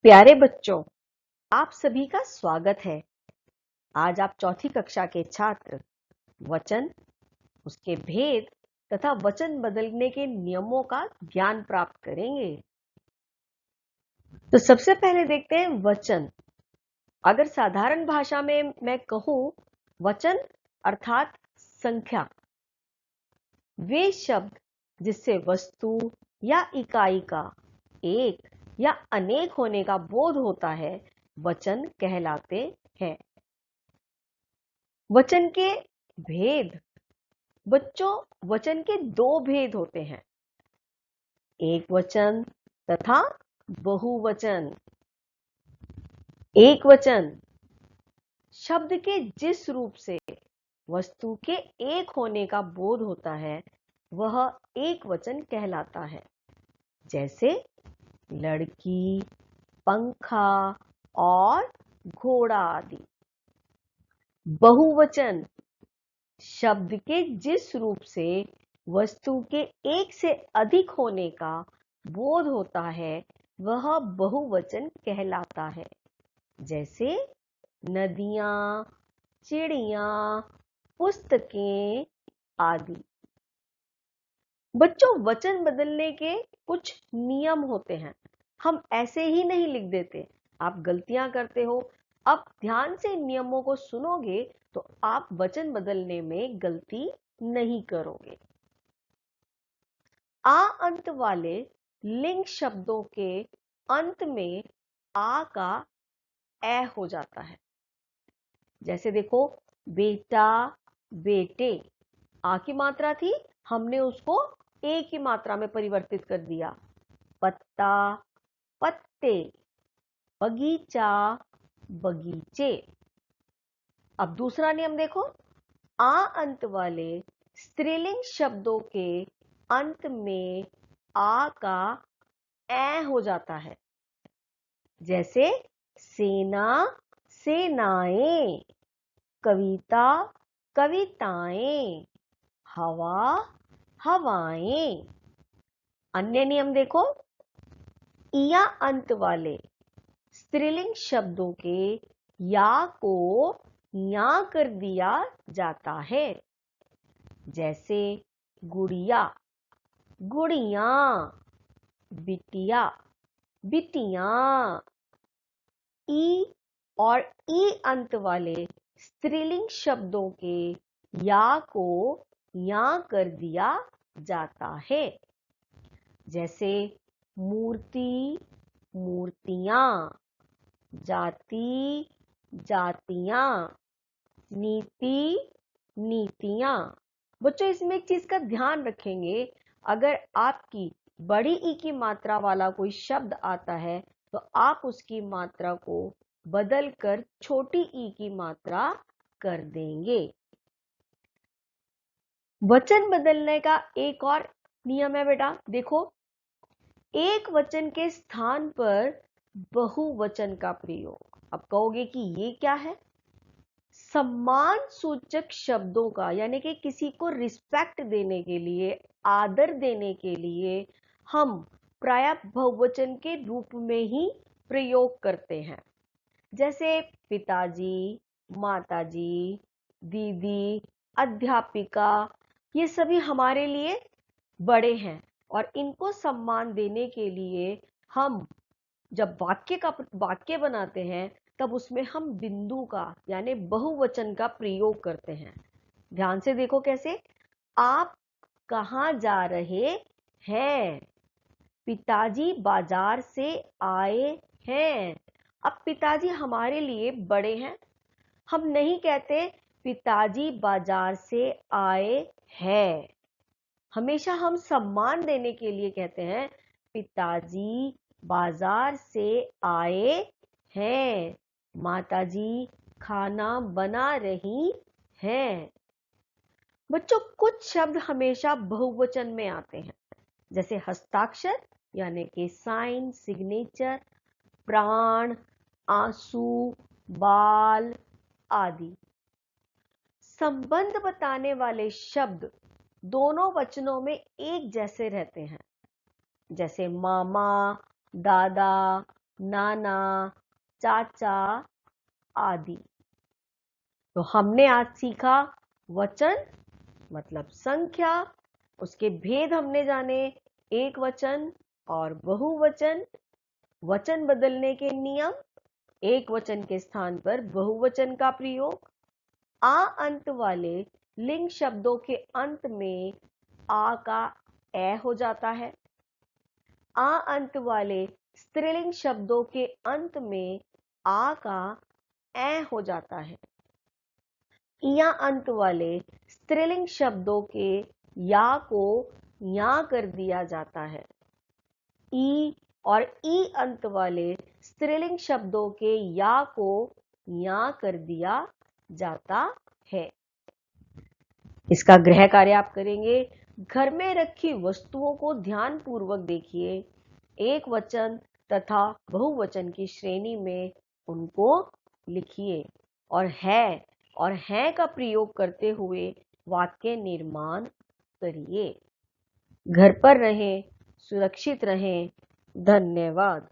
प्यारे बच्चों, आप सभी का स्वागत है। आज आप चौथी कक्षा के छात्र वचन, उसके भेद तथा वचन बदलने के नियमों का ज्ञान प्राप्त करेंगे। तो सबसे पहले देखते हैं वचन। अगर साधारण भाषा में मैं कहूं, वचन अर्थात संख्या, वे शब्द जिससे वस्तु या इकाई का एक या अनेक होने का बोध होता है, वचन कहलाते हैं। वचन के भेद। बच्चों, वचन के दो भेद होते हैं, एक वचन तथा बहुवचन। एक वचन शब्द के जिस रूप से वस्तु के एक होने का बोध होता है, वह एक वचन कहलाता है। जैसे लड़की, पंखा और घोड़ा आदि। बहुवचन शब्द के जिस रूप से वस्तु के एक से अधिक होने का बोध होता है, वह बहुवचन कहलाता है। जैसे नदियां, चिड़ियां, पुस्तकें आदि। बच्चों, वचन बदलने के कुछ नियम होते हैं। हम ऐसे ही नहीं लिख देते। आप गलतियां करते हो। अब ध्यान से नियमों को सुनोगे तो आप वचन बदलने में गलती नहीं करोगे। आ अंत वाले लिंग शब्दों के अंत में आ का ए हो जाता है। जैसे देखो, बेटा, बेटे, आ की मात्रा थी, हमने उसको ए की मात्रा में परिवर्तित कर दिया। पत्ता, पत्ते, बगीचा, बगीचे। अब दूसरा नियम देखो, आ अंत वाले स्त्रीलिंग शब्दों के अंत में आ का ए हो जाता है। जैसे सेना, सेनाएं, कविता, कविताएं, हवा, हवाएं। अन्य नियम देखो, इया अंत वाले स्त्रीलिंग शब्दों के या को या कर दिया जाता है। जैसे गुड़िया, गुड़ियां, बिटिया, बिटियां। ई और ई अंत वाले स्त्रीलिंग शब्दों के या को या कर दिया जाता है। जैसे मूर्ति, मूर्तियां, जाति, जातियां, नीति, नीतियां। बच्चों, इसमें एक चीज का ध्यान रखेंगे, अगर आपकी बड़ी ई की मात्रा वाला कोई शब्द आता है तो आप उसकी मात्रा को बदल कर छोटी ई की मात्रा कर देंगे। वचन बदलने का एक और नियम है बेटा, देखो, एक वचन के स्थान पर बहुवचन का प्रयोग। अब कहोगे कि ये क्या है? सम्मान सूचक शब्दों का, यानी कि किसी को रिस्पेक्ट देने के लिए, आदर देने के लिए हम प्रायः बहुवचन के रूप में ही प्रयोग करते हैं। जैसे पिताजी, माताजी, दीदी, अध्यापिका, ये सभी हमारे लिए बड़े हैं और इनको सम्मान देने के लिए हम जब वाक्य बनाते हैं, तब उसमें हम बिंदु का यानी बहुवचन का प्रयोग करते हैं। ध्यान से देखो कैसे। आप कहाँ जा रहे हैं? पिताजी बाजार से आए हैं। अब पिताजी हमारे लिए बड़े हैं, हम नहीं कहते पिताजी बाजार से आए हैं। हमेशा हम सम्मान देने के लिए कहते हैं पिताजी बाजार से आए हैं, माताजी खाना बना रही हैं। बच्चों, कुछ शब्द हमेशा बहुवचन में आते हैं, जैसे हस्ताक्षर यानी कि साइन, सिग्नेचर, प्राण, आंसू, बाल आदि। संबंध बताने वाले शब्द दोनों वचनों में एक जैसे रहते हैं, जैसे मामा, दादा, नाना, चाचा आदि। तो हमने आज सीखा वचन मतलब संख्या, उसके भेद हमने जाने, एक वचन और बहुवचन, वचन बदलने के नियम, एक वचन के स्थान पर बहुवचन का प्रयोग, आ अंत वाले लिंग शब्दों के अंत में आ का ए हो जाता है, आ अंत वाले स्त्रीलिंग शब्दों के अंत में आ का ए हो जाता है, या अंत वाले स्त्रीलिंग शब्दों के या को या कर दिया जाता है, ई और ई अंत वाले स्त्रीलिंग शब्दों के या को या कर दिया जाता है। इसका गृह कार्य आप करेंगे। घर में रखी वस्तुओं को ध्यान पूर्वक देखिए, एक वचन तथा बहुवचन की श्रेणी में उनको लिखिए और है का प्रयोग करते हुए वाक्य निर्माण करिए। घर पर रहें, सुरक्षित रहें। धन्यवाद।